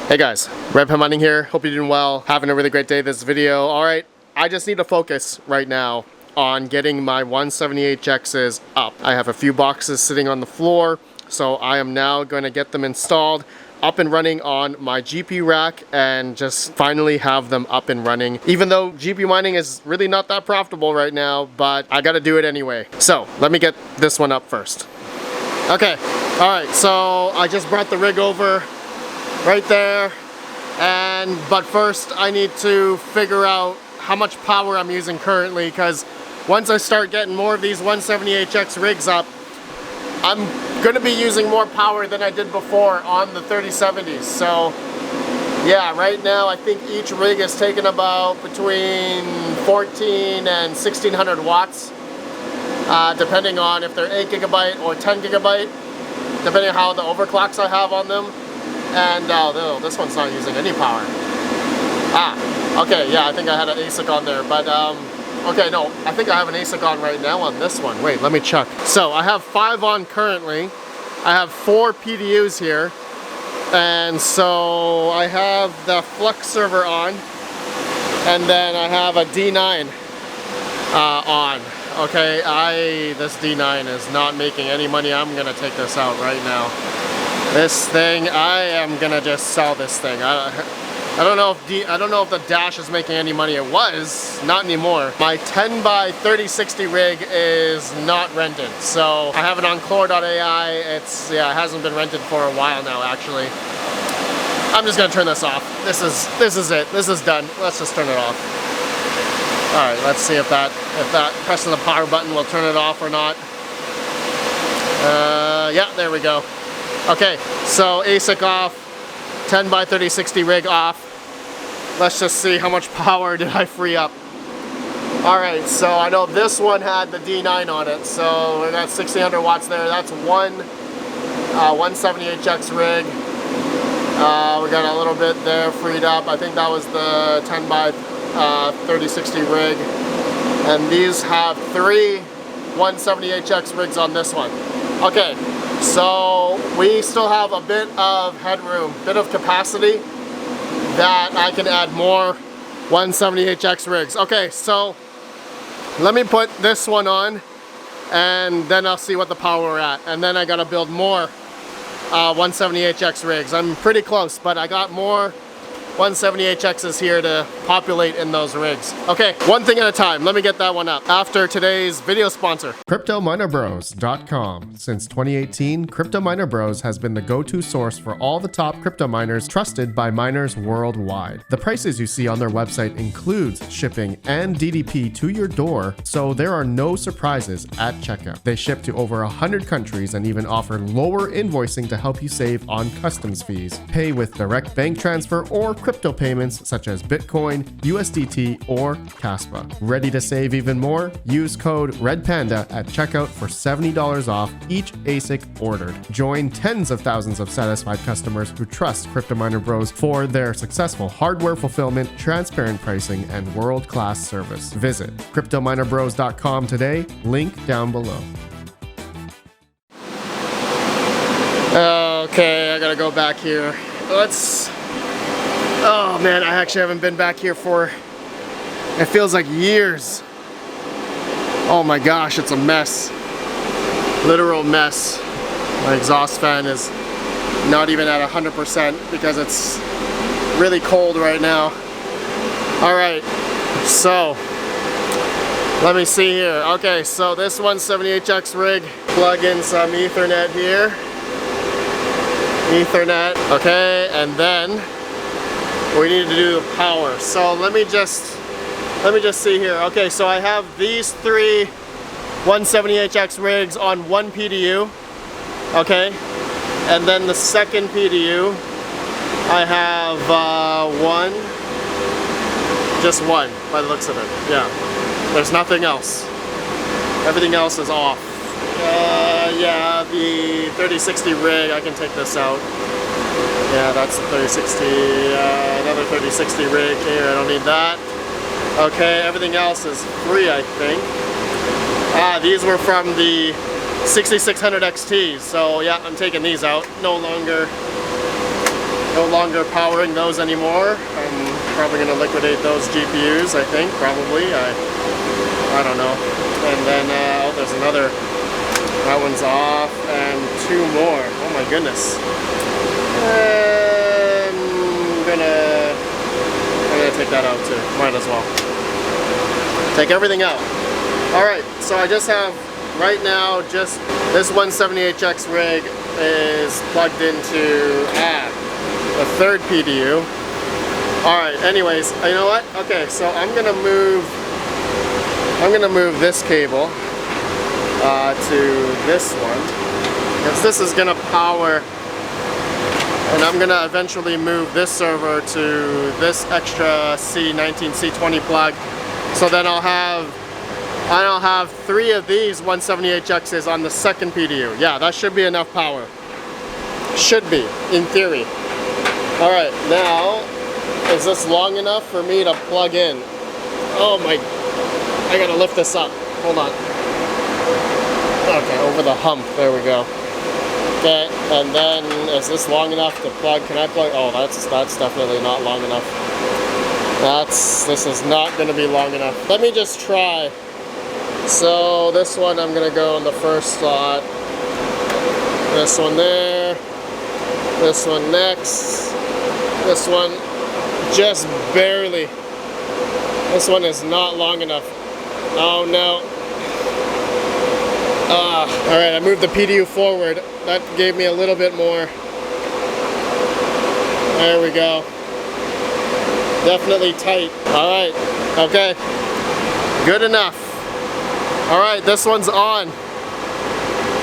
Hey guys, Red Pen Mining here. Hope you're doing well. Having a really great day this video. Alright, I just need to focus right now on getting my 178Xs up. I have a few boxes sitting on the floor, so I am now going to get them installed, up and running on my GPU rack, and just finally have them up and running. Even though GPU mining is really not that profitable right now, but I gotta do it anyway. So let me get this one up first. Okay, alright, so I just brought the rig over right there, but first I need to figure out how much power I'm using currently, because once I start getting more of these 178X rigs up, I'm gonna be using more power than I did before on the 3070s. So yeah, right now I think each rig is taking about between 14 and 1600 watts, depending on if they're 8 gigabyte or 10 gigabyte, depending on how the overclocks I have on them. And no, this one's not using any power. Okay, yeah, I think I had an ASIC on there, but okay, no, I think I have an ASIC on right now on this one. Wait, let me check. So I have 5 on currently. I have 4 PDUs here, and so I have the Flux server on, and then I have a D9 on. Okay, this D9 is not making any money. I'm gonna take this out right now. This thing, I am gonna just sell this thing. I don't know if the dash is making any money. It was, not anymore. My 10 by 3060 rig is not rented, so I have it on Chlor.ai. It hasn't been rented for a while now, actually. I'm just gonna turn this off. This is it. This is done. Let's just turn it off. All right, let's see if that pressing the power button will turn it off or not. Yeah, there we go. Okay, so ASIC off, 10 by 3060 rig off. Let's just see how much power did I free up. Alright, so I know this one had the D9 on it, so we got 1600 watts there. That's one 178X rig. We got a little bit there freed up. I think that was the 10 by 3060 rig. And these have 3 178X rigs on this one. Okay. So we still have a bit of headroom, bit of capacity that I can add more 178X rigs. Okay, so let me put this one on, and then I'll see what the power we're at. And then I gotta build more 178X rigs. I'm pretty close, but I got more 178Xs here to populate in those rigs. Okay, one thing at a time. Let me get that one up after today's video sponsor. Cryptominerbros.com. Since 2018, Cryptominerbros has been the go-to source for all the top crypto miners trusted by miners worldwide. The prices you see on their website includes shipping and DDP to your door, so there are no surprises at checkout. They ship to over 100 countries and even offer lower invoicing to help you save on customs fees. Pay with direct bank transfer or crypto payments such as Bitcoin, USDT, or Kaspa. Ready to save even more? Use code REDPANDA at checkout for $70 off each ASIC ordered. Join tens of thousands of satisfied customers who trust Cryptominerbros for their successful hardware fulfillment, transparent pricing, and world-class service. Visit Cryptominerbros.com today, link down below. Okay, I gotta go back here. Oh man, I actually haven't been back here for, it feels like years. Oh my gosh, it's a mess. Literal mess. My exhaust fan is not even at 100% because it's really cold right now. Alright, so let me see here. Okay, so this 178X rig, plug in some Ethernet here. Ethernet, okay, and then we need to do the power. So let me just see here. Okay, so I have these 3 178X rigs on one PDU. Okay, and then the second PDU, I have just one by the looks of it. Yeah, there's nothing else. Everything else is off. Yeah, the 3060 rig, I can take this out. Yeah, that's the 3060, another 3060 rig here, I don't need that. Okay, everything else is free, I think. These were from the 6600 XTs, so yeah, I'm taking these out. No longer no longer powering those anymore. I'm probably gonna liquidate those GPUs, I think, probably. I don't know. And then, oh, there's another, that one's off, and 2 more. Oh my goodness. I'm gonna take that out too. Might as well. Take everything out. Alright, so I just have, right now, just this 178X rig is plugged into the 3rd PDU. Alright, anyways, you know what? Okay, so I'm gonna move this cable to this one, because this is gonna power, and I'm gonna eventually move this server to this extra C19, C20 plug, so then I'll have 3 of these 178Xs on the 2nd PDU. Yeah, that should be enough power. Should be, in theory. Alright, now, is this long enough for me to plug in? Oh my, I gotta lift this up. Hold on. Okay, over the hump, there we go. Okay, and then, is this long enough to plug? Can I plug? Oh, that's definitely not long enough. This is not gonna be long enough. Let me just try. So this one I'm gonna go in the first slot. This one there. This one next. This one just barely. This one is not long enough. Oh no. Alright, I moved the PDU forward. That gave me a little bit more. There we go. Definitely tight. Alright, okay. Good enough. Alright, this one's on.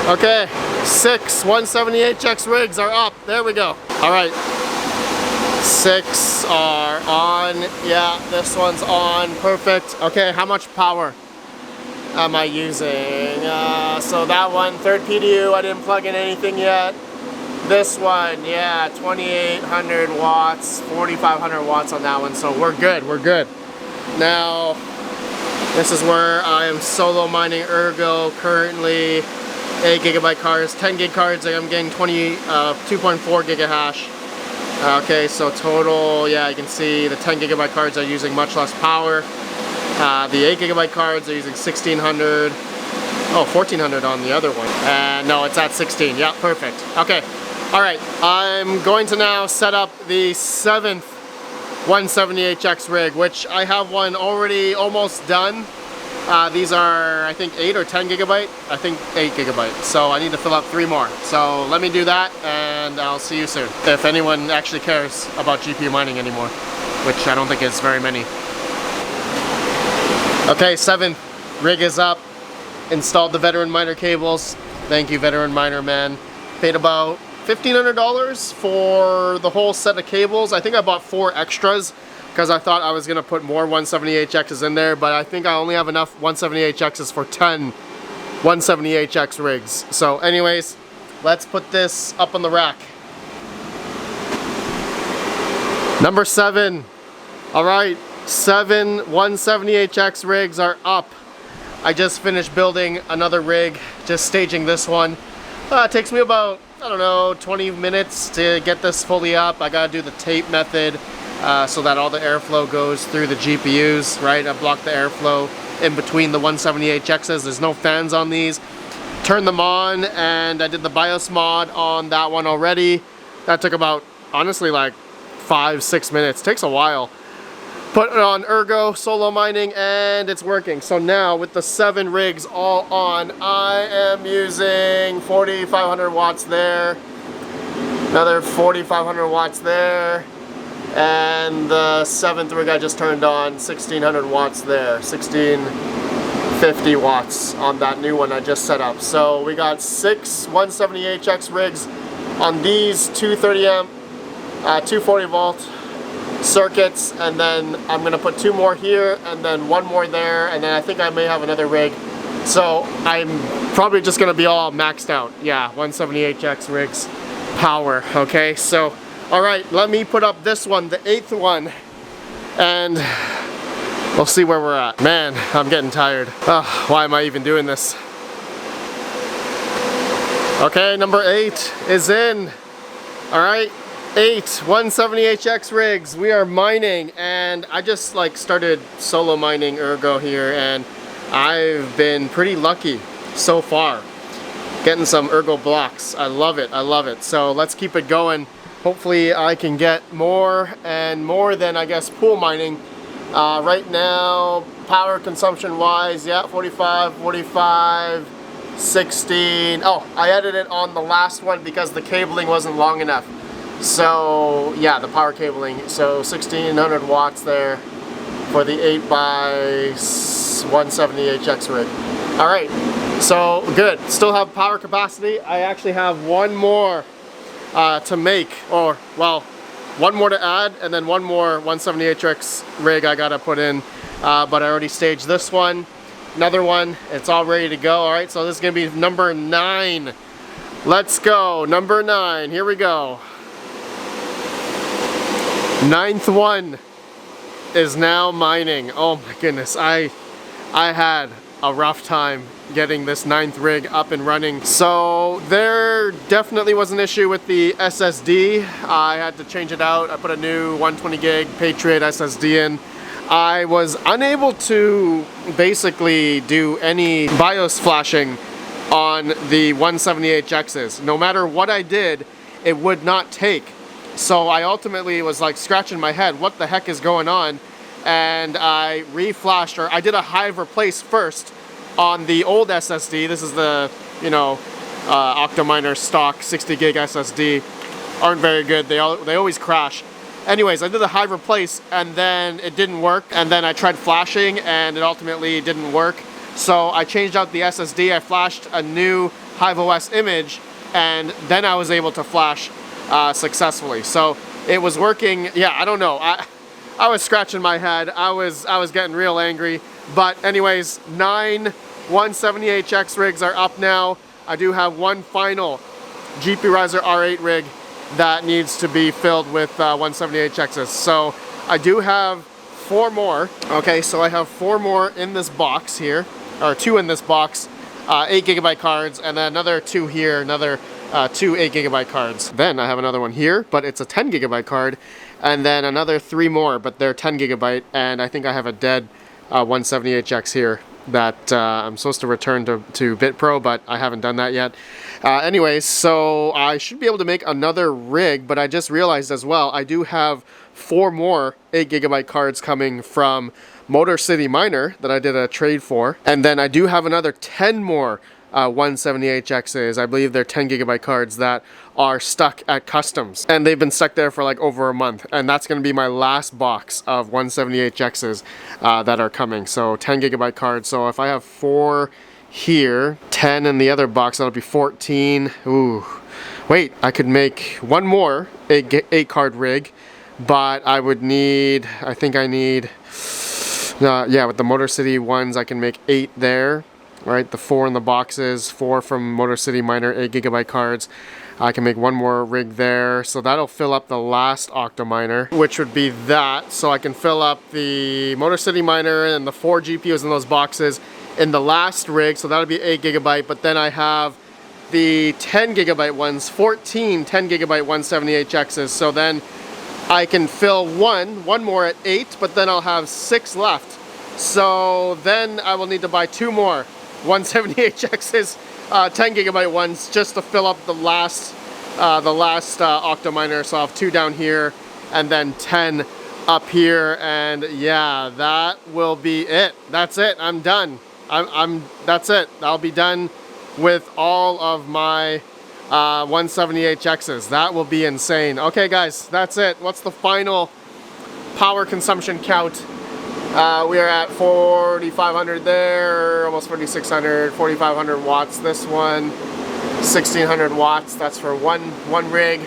Okay, 6 178X rigs are up. There we go. Alright. 6 are on. Yeah, this one's on. Perfect. Okay, how much power am I using? So that one, 3rd PDU, I didn't plug in anything yet. This one, yeah, 2800 watts, 4500 watts on that one, so we're good, we're good. Now, this is where I am solo mining Ergo currently. 8 gigabyte cards, 10 gig cards, I'm getting 2.4 gigahash. Okay, so total, yeah, you can see the 10 gigabyte cards are using much less power. The 8 gigabyte cards are using 1600. Oh, 1400 on the other one. And no, it's at 16. Yeah, perfect. Okay. All right. I'm going to now set up the 7th 178X rig, which I have one already almost done. These are, I think, 8 or 10 gigabyte. I think 8 gigabyte. So I need to fill up 3 more. So let me do that, and I'll see you soon. If anyone actually cares about GPU mining anymore, which I don't think is very many. Okay, 7th rig is up. Installed the veteran miner cables. Thank you, veteran miner man. Paid about $1,500 for the whole set of cables. I think I bought 4 extras because I thought I was gonna put more 178Xs in there, but I think I only have enough 178Xs for 10 178X rigs. So anyways, let's put this up on the rack. Number 7. All right. 7 178X rigs are up. I just finished building another rig, just staging this one. It takes me about, I don't know, 20 minutes to get this fully up. I gotta do the tape method so that all the airflow goes through the GPUs, right? I blocked the airflow in between the 178Xs. There's no fans on these. Turned them on, and I did the BIOS mod on that one already. That took about, honestly, like 5-6 minutes. Takes a while. Put it on Ergo, solo mining, and it's working. So now with the 7 rigs all on, I am using 4,500 watts there, another 4,500 watts there, and the 7th rig I just turned on, 1,600 watts there, 1,650 watts on that new one I just set up. So we got 6 178X rigs on these 230 amp, 240 volt circuits, and then I'm gonna put 2 more here and then 1 more there, and then I think I may have another rig. So I'm probably just gonna be all maxed out. Yeah, 178X rigs power. Okay, so all right, let me put up this one, the 8th one, and we'll see where we're at. Man, I'm getting tired. Why am I even doing this? Okay, number 8 is in. All right, 8 170HX rigs. We are mining, and I just like started solo mining Ergo here, and I've been pretty lucky so far getting some Ergo blocks. I love it, I love it. So let's keep it going. Hopefully I can get more and more than, I guess, pool mining. Right now, power consumption wise, yeah, 45, 45, 16. Oh, I added it on the last one because the cabling wasn't long enough. So yeah, the power cabling. So 1600 watts there for the 8x170HX rig. All right, so good. Still have power capacity. I actually have one more to make, or well, one more to add, and then one more 170HX rig I gotta put in. But I already staged this one. Another one, it's all ready to go. All right, so this is gonna be number 9. Let's go, number 9, here we go. 9th one is now mining. Oh my goodness, I had a rough time getting this 9th rig up and running. So there definitely was an issue with the SSD. I had to change it out. I put a new 120 gig Patriot SSD in. I was unable to basically do any BIOS flashing on the 170HXs. No matter what I did, it would not take. So I ultimately was like scratching my head, what the heck is going on? And I reflashed, or I did a Hive replace first on the old SSD. This is the, you know, Octominer stock 60 gig SSD. Aren't very good, they always crash. Anyways, I did the Hive replace and then it didn't work. And then I tried flashing and it ultimately didn't work. So I changed out the SSD, I flashed a new HiveOS image, and then I was able to flash successfully. So it was working. Yeah, I don't know. I was scratching my head. I was getting real angry. But anyways, 9 170HX rigs are up now. I do have one final GP Riser R8 rig that needs to be filled with 170HXs. So I do have 4 more. Okay, so I have 4 more in this box here, or 2 in this box, 8 gigabyte cards, and then another 2 here, another 2 8 gigabyte cards. Then I have another one here, but it's a 10 gigabyte card, and then another 3 more, but they're 10 gigabyte, and I think I have a dead 170HX here that I'm supposed to return to BitPro, but I haven't done that yet. Anyways, so I should be able to make another rig, but I just realized as well, I do have 4 more 8 gigabyte cards coming from Motor City Miner that I did a trade for, and then I do have another 10 more 170HXs. I believe they're 10 gigabyte cards that are stuck at customs, and they've been stuck there for like over a month, and that's going to be my last box of 170HXs that are coming. So 10 gigabyte cards. So if I have 4 here, 10 in the other box, that'll be 14. Ooh, wait, I could make one more 8 card rig, but I would need, I think I need, yeah, with the Motor City ones I can make 8 there. All right, the 4 in the boxes, 4 from Motor City Miner 8 gigabyte cards. I can make one more rig there, so that'll fill up the last Octominer, which would be that. So I can fill up the Motor City Miner and the 4 GPUs in those boxes in the last rig, so that'll be 8 gigabyte. But then I have the 10 gigabyte ones, 14 10 gigabyte 170HXs. So then I can fill one more at 8, but then I'll have 6 left. So then I will need to buy 2 more 170HXs, 10 gigabyte ones, just to fill up the last Octominer. So I'll have 2 down here and then 10 up here, and yeah, that will be it. That's it. I'm done. That's it. I'll be done with all of my 170HXs. That will be insane. Okay, guys, that's it. What's the final power consumption count? We are at 4,500 there, almost 4,600, 4,500 watts this one, 1,600 watts, that's for one rig,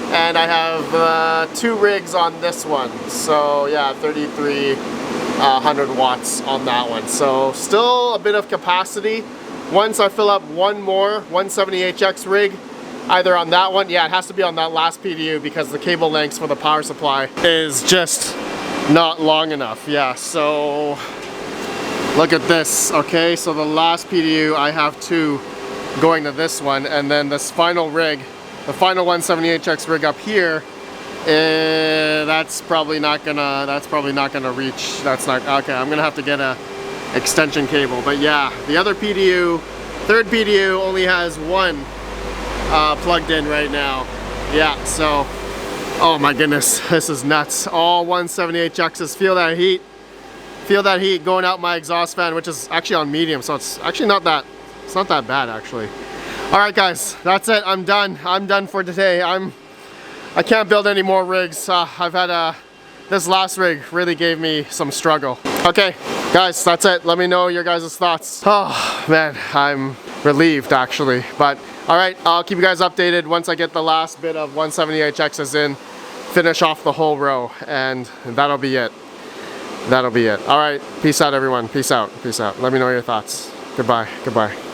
and I have 2 rigs on this one, so yeah, 3,300 watts on that one. So still a bit of capacity. Once I fill up one more 170HX rig, either on that one, yeah, it has to be on that last PDU because the cable lengths for the power supply is just not long enough. Yeah, so look at this. Okay, so the last PDU, I have 2 going to this one, and then this final rig, the final 170HX rig up here, That's probably not gonna reach. That's not okay. I'm gonna have to get a extension cable. But yeah, the other PDU, third PDU, only has one plugged in right now. Yeah, so oh my goodness, this is nuts. All 178Xs. Feel that heat. Feel that heat going out my exhaust fan, which is actually on medium, so it's actually not that. It's not that bad actually. All right, guys, that's it. I'm done. I'm done for today. I can't build any more rigs. I've had this last rig really gave me some struggle. Okay, guys, that's it. Let me know your guys' thoughts. Oh man, I'm relieved actually. But all right, I'll keep you guys updated once I get the last bit of 178Xs in, finish off the whole row, and that'll be it. That'll be it. All right, peace out everyone. Peace out. Peace out. Let me know your thoughts. Goodbye. Goodbye.